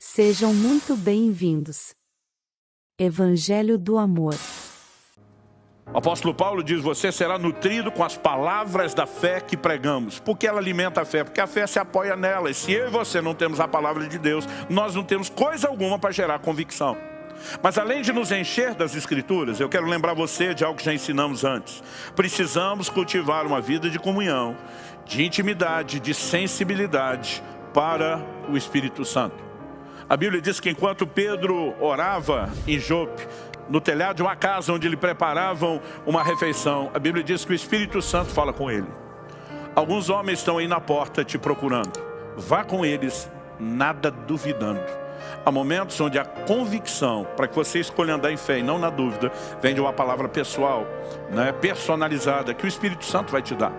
Sejam muito bem-vindos. Evangelho do Amor. O apóstolo Paulo diz: você será nutrido com as palavras da fé que pregamos. Por que ela alimenta a fé? Porque a fé se apoia nela. E se eu e você não temos a palavra de Deus, nós não temos coisa alguma para gerar convicção. Mas além de nos encher das Escrituras, eu quero lembrar você de algo que já ensinamos antes. Precisamos cultivar uma vida de comunhão, de intimidade, de sensibilidade para o Espírito Santo. A Bíblia diz que enquanto Pedro orava em Jope, no telhado de uma casa onde lhe preparavam uma refeição, a Bíblia diz que o Espírito Santo fala com ele. Alguns homens estão aí na porta te procurando. Vá com eles, nada duvidando. Há momentos onde a convicção, para que você escolha andar em fé e não na dúvida, vem de uma palavra pessoal, personalizada, que o Espírito Santo vai te dar.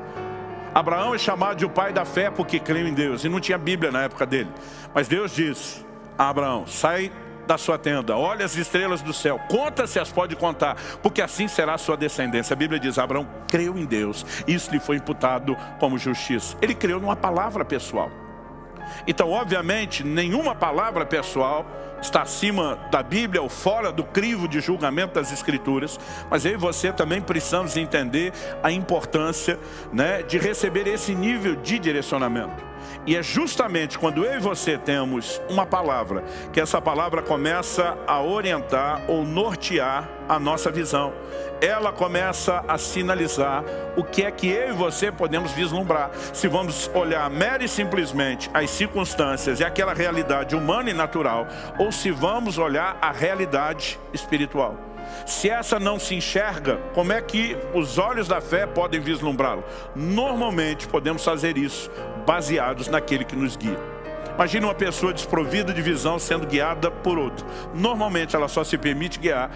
Abraão é chamado de o pai da fé porque creu em Deus, e não tinha Bíblia na época dele. Mas Deus disse a Abraão: sai da sua tenda, olha as estrelas do céu, conta se as pode contar, porque assim será a sua descendência. A Bíblia diz: Abraão creu em Deus, isso lhe foi imputado como justiça. Ele creu numa palavra pessoal. Então, obviamente, nenhuma palavra pessoal está acima da Bíblia ou fora do crivo de julgamento das Escrituras. Mas eu e você também precisamos entender a importância, de receber esse nível de direcionamento. E é justamente quando eu e você temos uma palavra, que essa palavra começa a orientar ou nortear a nossa visão. Ela começa a sinalizar o que é que eu e você podemos vislumbrar. Se vamos olhar mera e simplesmente as circunstâncias e aquela realidade humana e natural, ou se vamos olhar a realidade espiritual. Se essa não se enxerga, como é que os olhos da fé podem vislumbrá-lo? Normalmente podemos fazer isso baseados naquele que nos guia. Imagine uma pessoa desprovida de visão sendo guiada por outro. Normalmente ela só se permite guiar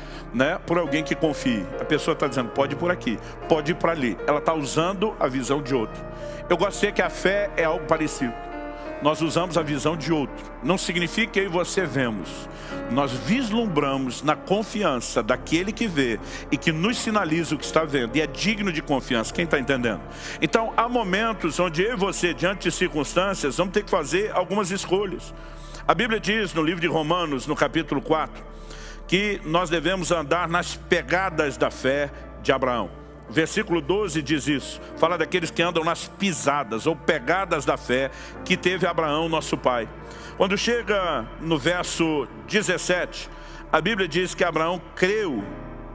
por alguém que confie. A pessoa está dizendo: pode ir por aqui, pode ir para ali. Ela está usando a visão de outro. Eu gostei que a fé é algo parecido. Nós usamos a visão de outro. Não significa que eu e você vemos. Nós vislumbramos na confiança daquele que vê e que nos sinaliza o que está vendo. E é digno de confiança. Quem está entendendo? Então, há momentos onde eu e você, diante de circunstâncias, vamos ter que fazer algumas escolhas. A Bíblia diz no livro de Romanos, no capítulo 4, que nós devemos andar nas pegadas da fé de Abraão. Versículo 12 diz isso, fala daqueles que andam nas pisadas ou pegadas da fé que teve Abraão, nosso pai. Quando chega no verso 17, a Bíblia diz que Abraão creu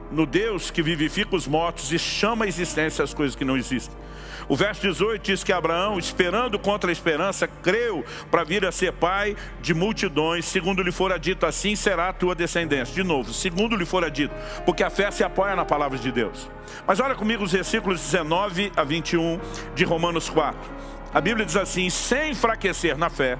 no Deus que vivifica os mortos e chama à existência as coisas que não existem. O verso 18 diz que Abraão, esperando contra a esperança, creu para vir a ser pai de multidões, segundo lhe fora dito, assim será a tua descendência. De novo, segundo lhe fora dito, porque a fé se apoia na palavra de Deus. Mas olha comigo os versículos 19 a 21 de Romanos 4. A Bíblia diz assim: sem enfraquecer na fé,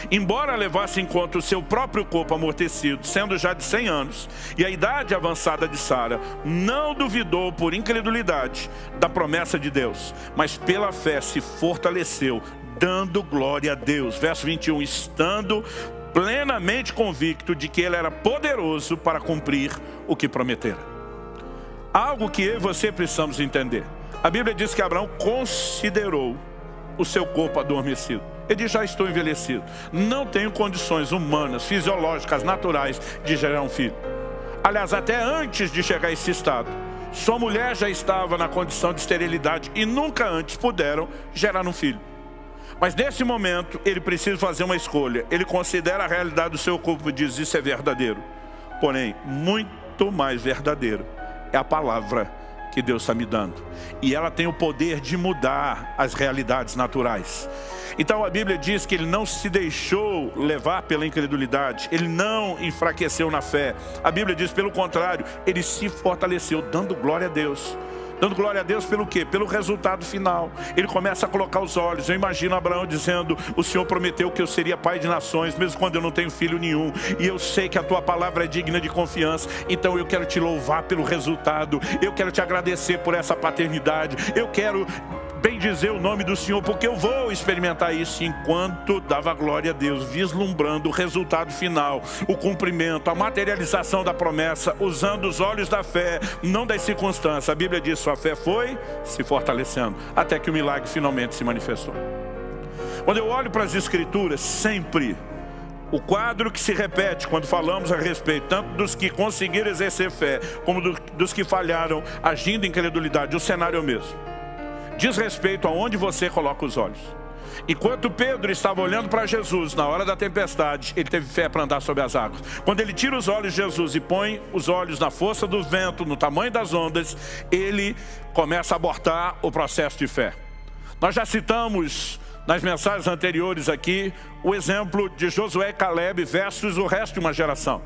embora levasse em conta o seu próprio corpo amortecido, sendo já de 100 anos, e a idade avançada de Sara, não duvidou por incredulidade da promessa de Deus, mas pela fé se fortaleceu, dando glória a Deus. Verso 21, estando plenamente convicto de que ele era poderoso para cumprir o que prometera. Algo que eu e você precisamos entender. A Bíblia diz que Abraão considerou o seu corpo adormecido. Ele diz: já estou envelhecido, não tenho condições humanas, fisiológicas, naturais de gerar um filho. Aliás, até antes de chegar a esse estado, sua mulher já estava na condição de esterilidade e nunca antes puderam gerar um filho. Mas nesse momento ele precisa fazer uma escolha. Ele considera a realidade do seu corpo e diz: isso é verdadeiro. Porém, muito mais verdadeiro é a palavra que Deus está me dando. E ela tem o poder de mudar as realidades naturais. Então a Bíblia diz que ele não se deixou levar pela incredulidade, ele não enfraqueceu na fé. A Bíblia diz, pelo contrário, ele se fortaleceu, dando glória a Deus. Dando glória a Deus pelo quê? Pelo resultado final. Ele começa a colocar os olhos. Eu imagino Abraão dizendo: o Senhor prometeu que eu seria pai de nações, mesmo quando eu não tenho filho nenhum. E eu sei que a tua palavra é digna de confiança. Então eu quero te louvar pelo resultado. Eu quero te agradecer por essa paternidade. Eu quero bendizer o nome do Senhor, porque eu vou experimentar isso. Enquanto dava glória a Deus, vislumbrando o resultado final, o cumprimento, a materialização da promessa, usando os olhos da fé, não das circunstâncias. A Bíblia diz: sua fé foi se fortalecendo, até que o milagre finalmente se manifestou. Quando eu olho para as Escrituras, sempre O quadro que se repete quando falamos a respeito tanto dos que conseguiram exercer fé, como dos que falharam agindo em incredulidade, o cenário é o mesmo. Diz respeito aonde você coloca os olhos. Enquanto Pedro estava olhando para Jesus na hora da tempestade, ele teve fé para andar sobre as águas. Quando ele tira os olhos de Jesus e põe os olhos na força do vento, no tamanho das ondas, ele começa a abortar o processo de fé. Nós já citamos nas mensagens anteriores aqui o exemplo de Josué e Caleb versus o resto de uma geração.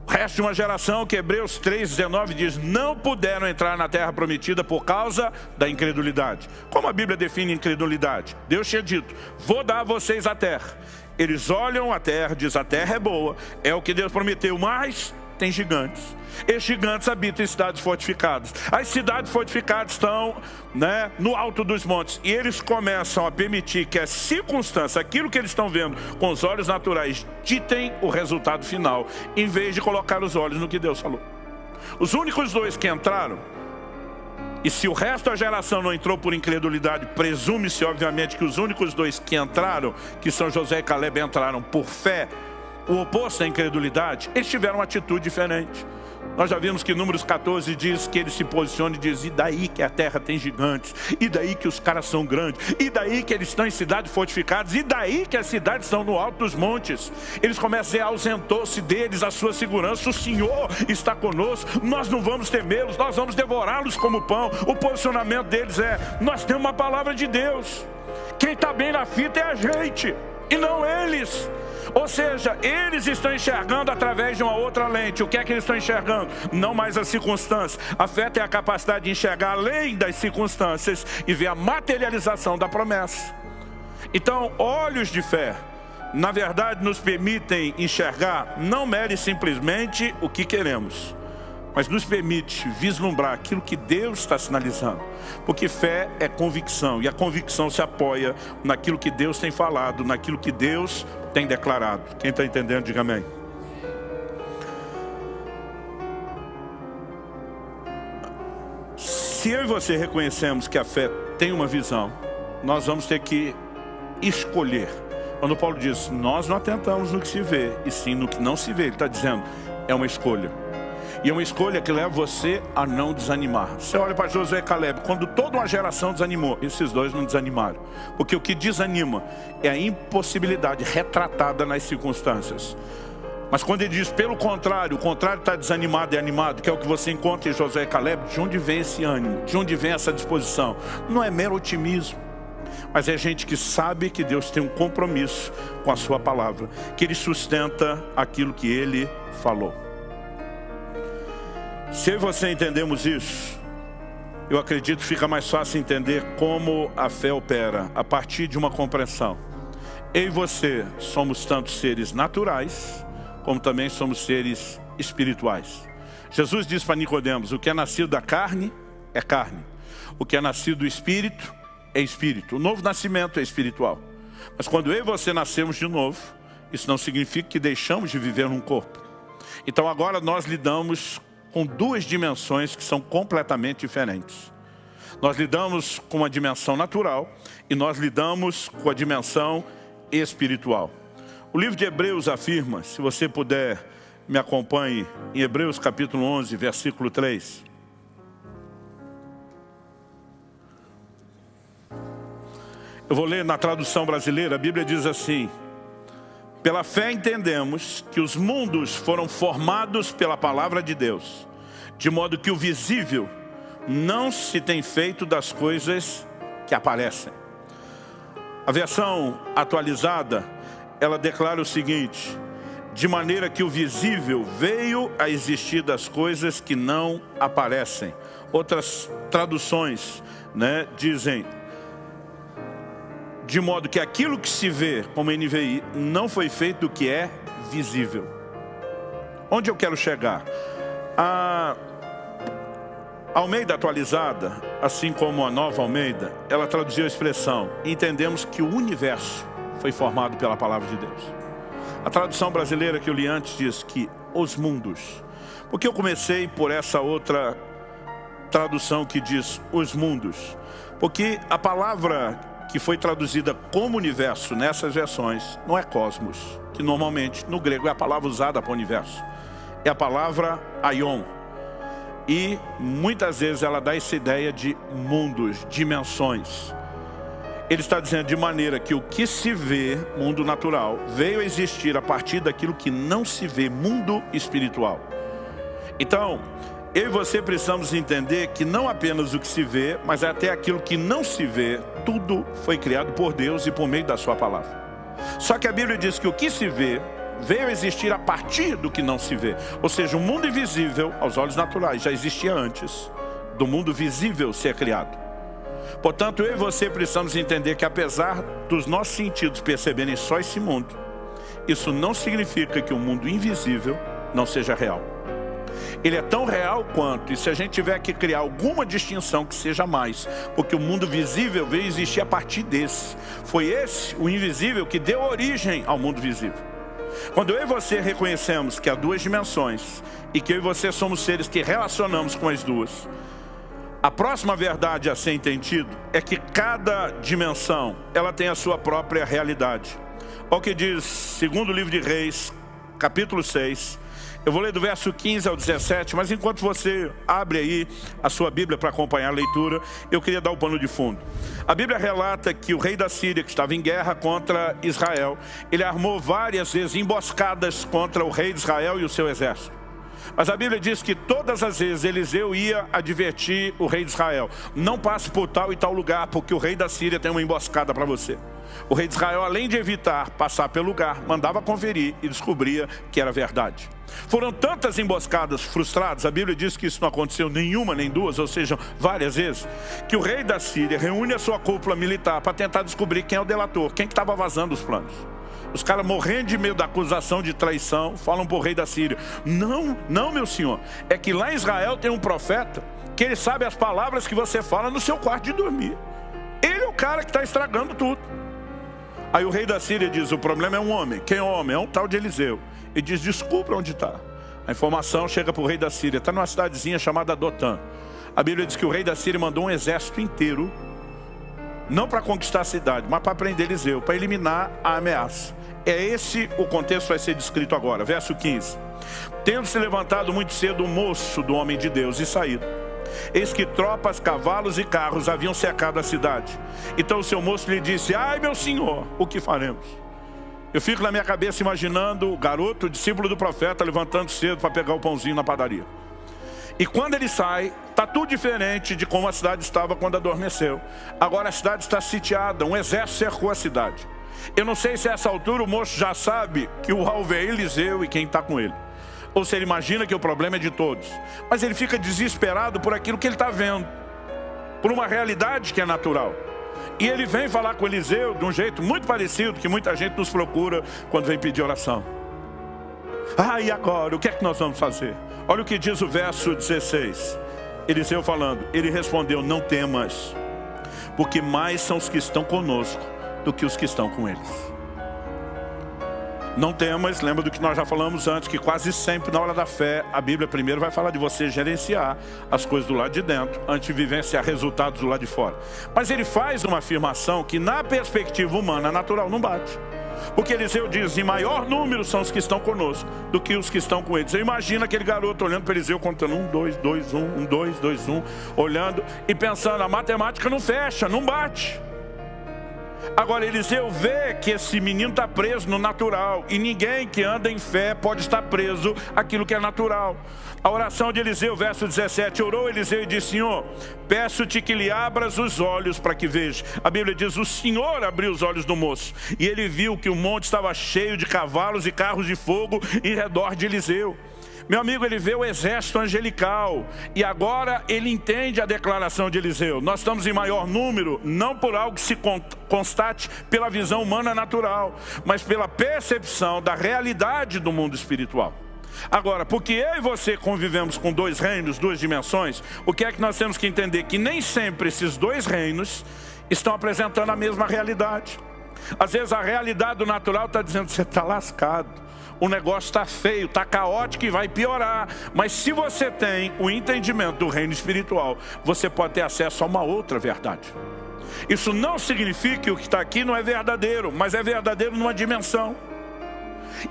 O resto de uma geração que Hebreus 3,19 diz, não puderam entrar na terra prometida por causa da incredulidade. Como a Bíblia define incredulidade? Deus tinha dito, vou dar a vocês a terra. Eles olham a terra, diz a terra é boa, é o que Deus prometeu, mas tem gigantes. Esses gigantes habitam em cidades fortificadas. As cidades fortificadas estão, no alto dos montes. E eles começam a permitir que as circunstâncias, aquilo que eles estão vendo com os olhos naturais, ditem o resultado final, em vez de colocar os olhos no que Deus falou. Os únicos dois que entraram, e se o resto da geração não entrou por incredulidade, presume-se obviamente que os únicos dois que entraram, que são Josué e Caleb, entraram por fé, o oposto à incredulidade, eles tiveram uma atitude diferente. Nós já vimos que Números 14 diz que ele se posiciona e diz, e daí que a terra tem gigantes, e daí que os caras são grandes, e daí que eles estão em cidades fortificadas, e daí que as cidades estão no alto dos montes. Eles começam a dizer, ausentou-se deles a sua segurança, o Senhor está conosco, nós não vamos temê-los, nós vamos devorá-los como pão. O posicionamento deles é, nós temos uma palavra de Deus, quem está bem na fita é a gente, e não eles. Ou seja, eles estão enxergando através de uma outra lente. O que é que eles estão enxergando? Não mais as circunstâncias. A fé tem a capacidade de enxergar além das circunstâncias e ver a materialização da promessa. Então, olhos de fé, na verdade, nos permitem enxergar não mere simplesmente o que queremos, mas nos permite vislumbrar aquilo que Deus está sinalizando. Porque fé é convicção, e a convicção se apoia naquilo que Deus tem falado, naquilo que Deus tem declarado. Quem está entendendo, diga amém. Se eu e você reconhecemos que a fé tem uma visão, nós vamos ter que escolher. Quando Paulo diz, nós não atentamos no que se vê, e sim no que não se vê, ele está dizendo, é uma escolha. E é uma escolha que leva você a não desanimar. Você olha para Josué e Caleb, quando toda uma geração desanimou, esses dois não desanimaram. Porque o que desanima é a impossibilidade retratada nas circunstâncias. Mas quando ele diz, pelo contrário, o contrário está desanimado e animado, que é o que você encontra em Josué e Caleb, de onde vem esse ânimo? De onde vem essa disposição? Não é mero otimismo, mas é gente que sabe que Deus tem um compromisso com a sua palavra, que Ele sustenta aquilo que Ele falou. Se eu e você entendemos isso, eu acredito que fica mais fácil entender como a fé opera a partir de uma compreensão. Eu e você somos tanto seres naturais, como também somos seres espirituais. Jesus disse para Nicodemos, o que é nascido da carne é carne. O que é nascido do espírito é espírito. O novo nascimento é espiritual. Mas quando eu e você nascemos de novo, isso não significa que deixamos de viver num corpo. Então agora nós lidamos com duas dimensões que são completamente diferentes. Nós lidamos com a dimensão natural e nós lidamos com a dimensão espiritual. O livro de Hebreus afirma, se você puder me acompanhe, em Hebreus capítulo 11, versículo 3. Eu vou ler na tradução brasileira, a Bíblia diz assim, pela fé entendemos que os mundos foram formados pela palavra de Deus, de modo que o visível não se tem feito das coisas que aparecem. A versão atualizada, ela declara o seguinte, de maneira que o visível veio a existir das coisas que não aparecem. Outras traduções, dizem, de modo que aquilo que se vê, como NVI, não foi feito do que é visível. Onde eu quero chegar? A Almeida atualizada, assim como a Nova Almeida, ela traduziu a expressão, entendemos que o universo foi formado pela palavra de Deus. A tradução brasileira que eu li antes diz que os mundos. Porque eu comecei por essa outra tradução que diz os mundos? Porque a palavra que foi traduzida como universo nessas versões não é cosmos, que normalmente no grego é a palavra usada para universo. É a palavra aion. E muitas vezes ela dá essa ideia de mundos, dimensões. Ele está dizendo de maneira que o que se vê, mundo natural, veio a existir a partir daquilo que não se vê, mundo espiritual. Então, eu e você precisamos entender que não apenas o que se vê, mas até aquilo que não se vê, tudo foi criado por Deus e por meio da sua palavra. Só que a Bíblia diz que o que se vê veio a existir a partir do que não se vê. Ou seja, o mundo invisível, aos olhos naturais, já existia antes do mundo visível ser criado. Portanto, eu e você precisamos entender que apesar dos nossos sentidos perceberem só esse mundo, isso não significa que o mundo invisível não seja real. Ele é tão real quanto, e se a gente tiver que criar alguma distinção que seja mais, porque o mundo visível veio existir a partir desse. Foi esse, o invisível, que deu origem ao mundo visível. Quando eu e você reconhecemos que há duas dimensões, e que eu e você somos seres que relacionamos com as duas, a próxima verdade a ser entendido é que cada dimensão, ela tem a sua própria realidade. Olha o que diz, segundo o livro de Reis, capítulo 6, eu vou ler do verso 15 ao 17, mas enquanto você abre aí a sua Bíblia para acompanhar a leitura, eu queria dar o pano de fundo. A Bíblia relata que o rei da Síria, que estava em guerra contra Israel, ele armou várias vezes emboscadas contra o rei de Israel e o seu exército. Mas a Bíblia diz que todas as vezes Eliseu ia advertir o rei de Israel: não passe por tal e tal lugar, porque o rei da Síria tem uma emboscada para você. O rei de Israel, além de evitar passar pelo lugar, mandava conferir e descobria que era verdade. Foram tantas emboscadas frustradas, a Bíblia diz que isso não aconteceu nenhuma nem duas, ou seja, várias vezes, que o rei da Síria reúne a sua cúpula militar para tentar descobrir quem é o delator, quem que estava vazando os planos. Os caras morrendo de medo da acusação de traição, falam para o rei da Síria: não, meu senhor, é que lá em Israel tem um profeta que ele sabe as palavras que você fala no seu quarto de dormir. Ele é o cara que está estragando tudo. Aí o rei da Síria diz: o problema é um homem. Quem é o homem? É um tal de Eliseu. Ele diz: desculpa, onde está? A informação chega para o rei da Síria, está numa cidadezinha chamada Dotã. A Bíblia diz que o rei da Síria mandou um exército inteiro, não para conquistar a cidade, mas para prender Eliseu, para eliminar a ameaça. É esse o contexto que vai ser descrito agora. Verso 15. Tendo se levantado muito cedo o moço do homem de Deus e saído, eis que tropas, cavalos e carros haviam cercado a cidade. Então o seu moço lhe disse: ai, meu senhor, o que faremos? Eu fico na minha cabeça imaginando o garoto, o discípulo do profeta, levantando cedo para pegar o pãozinho na padaria. E quando ele sai, está tudo diferente de como a cidade estava quando adormeceu. Agora a cidade está sitiada, um exército cercou a cidade. Eu não sei se a essa altura o moço já sabe que o alvo é Eliseu e quem está com ele, ou se ele imagina que o problema é de todos. Mas ele fica desesperado por aquilo que ele está vendo, por uma realidade que é natural. E ele vem falar com Eliseu de um jeito muito parecido que muita gente nos procura quando vem pedir oração. Ah, e agora? O que é que nós vamos fazer? Olha o que diz o verso 16. Eliseu falando, ele respondeu: não temas, porque mais são os que estão conosco do que os que estão com eles. Não temas, lembra do que nós já falamos antes, que quase sempre na hora da fé, a Bíblia primeiro vai falar de você gerenciar as coisas do lado de dentro, antes de vivenciar resultados do lado de fora. Mas ele faz uma afirmação que na perspectiva humana, natural, não bate. Porque Eliseu diz: em maior número são os que estão conosco do que os que estão com eles. Você imagina aquele garoto olhando para Eliseu, contando 1, 2, 2, 1, 1, 2, 2, 1, olhando e pensando: a matemática não fecha, não bate. Agora Eliseu vê que esse menino está preso no natural, e ninguém que anda em fé pode estar preso àquilo que é natural. A oração de Eliseu, verso 17, orou Eliseu e disse: Senhor, peço-te que lhe abras os olhos para que veja. A Bíblia diz: o Senhor abriu os olhos do moço, e ele viu que o monte estava cheio de cavalos e carros de fogo em redor de Eliseu. Meu amigo, ele vê o exército angelical, e agora ele entende a declaração de Eliseu: nós estamos em maior número, não por algo que se constate pela visão humana natural, mas pela percepção da realidade do mundo espiritual. Agora, porque eu e você convivemos com dois reinos, duas dimensões, o que é que nós temos que entender? Que nem sempre esses dois reinos estão apresentando a mesma realidade. Às vezes a realidade do natural está dizendo: você está lascado, o negócio está feio, está caótico e vai piorar. Mas se você tem o entendimento do reino espiritual, você pode ter acesso a uma outra verdade. Isso não significa que o que está aqui não é verdadeiro, mas é verdadeiro numa dimensão.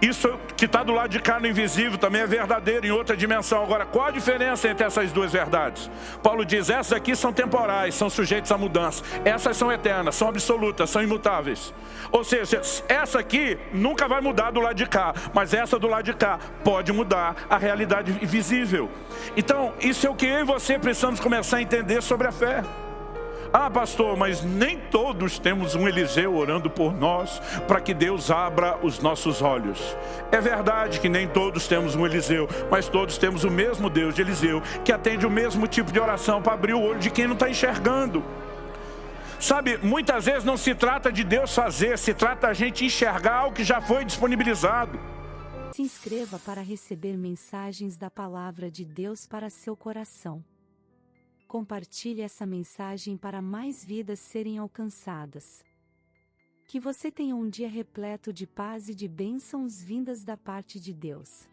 Isso que está do lado de cá no invisível também é verdadeiro em outra dimensão. Agora, qual a diferença entre essas duas verdades? Paulo diz, essas aqui são temporais, são sujeitas a mudança. Essas são eternas, são absolutas, são imutáveis. Ou seja, essa aqui nunca vai mudar do lado de cá, mas essa do lado de cá pode mudar a realidade visível. Então, isso é o que eu e você precisamos começar a entender sobre a fé. Ah, pastor, mas nem todos temos um Eliseu orando por nós para que Deus abra os nossos olhos. É verdade que nem todos temos um Eliseu, mas todos temos o mesmo Deus de Eliseu, que atende o mesmo tipo de oração para abrir o olho de quem não está enxergando. Sabe, muitas vezes não se trata de Deus fazer, se trata da gente enxergar o que já foi disponibilizado. Se inscreva para receber mensagens da Palavra de Deus para seu coração. Compartilhe essa mensagem para mais vidas serem alcançadas. Que você tenha um dia repleto de paz e de bênçãos vindas da parte de Deus.